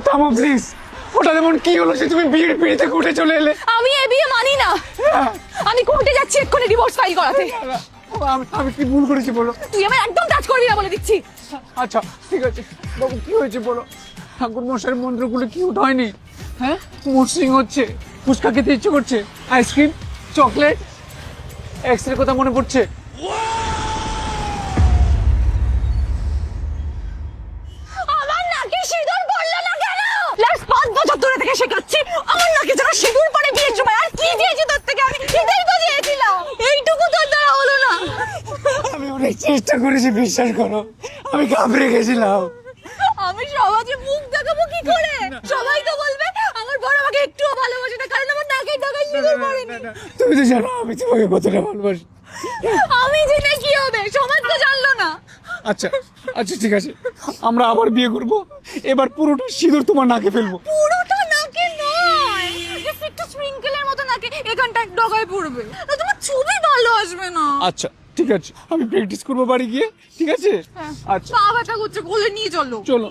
থামো প্লিজ। ওটা যেমন কি হলো যে তুমি বিয়ের পিড়িতে কোর্টে চলে এলে? আমি এ বিয়ে মানি না। আমি কোর্টে যাচ্ছি এক্ষুনি ডিভোর্স ফাইল করাতে। আমি কি ভুল করেছি বলো? তুই আমার একদম টাচ করবি না বলে দিচ্ছি। আচ্ছা ঠিক আছে বাবু, কি হয়েছে বলো? ঠাকুর মশাইয়ের মন্ত্রগুলো কি হয়নি? হ্যাঁ, মসৃণ হচ্ছে, ফুচকা খেতে ইচ্ছে করছে, আইসক্রিম, চকলেট, এক্স রে কথা মনে পড়ছে। আমার নাকে সিঁদুর পড়লো না কেন? লাস্ট 5 বছর ধরে থেকে শেখাচ্ছি আমার নাকে যেন সিঁদুর পড়ে বিয়ের সময়। আর কি দিয়েছি তোর থেকে আমি? এটাই তো দিয়েছিলাম। এইটুকু তোর দ্বারা হলো না। আমি অনেক চেষ্টা করেছি, বিশ্বাস করো, আমি ঘাবড়ে গেছিলাম। আমি সমাজে মুখ দেখাবো কি করে? সবাই তো বলবে আমার বড় আমাকে একটুও ভালোবাসে না, কারণ আমার নাকে টাকায় সিঁদুর পড়েনি। তুমি তো জানো আমি তোমাকে কতটা ভালোবাসি। আমি জেনে কি হবে? সমাজ তো জানলো না। আচ্ছা আচ্ছা ঠিক আছে, আমরা আবার বিয়ে করব, এবার পুরোটা সিঁদুর তোমার নাকে ফেলবো। পুরোটা নাকে নয়, জাস্ট একটু স্প্রিংকেলের মতো নাকে এখানটায় ডগায় পড়বে। না তোমার ছবি ভালো আসবে না। আচ্ছা ঠিক আছে, আমি প্র্যাকটিস করবো বাড়ি গিয়ে, ঠিক আছে? হ্যাঁ। আচ্ছা পা ব্যথা করছে, কোলে নিয়ে চলো। চলো।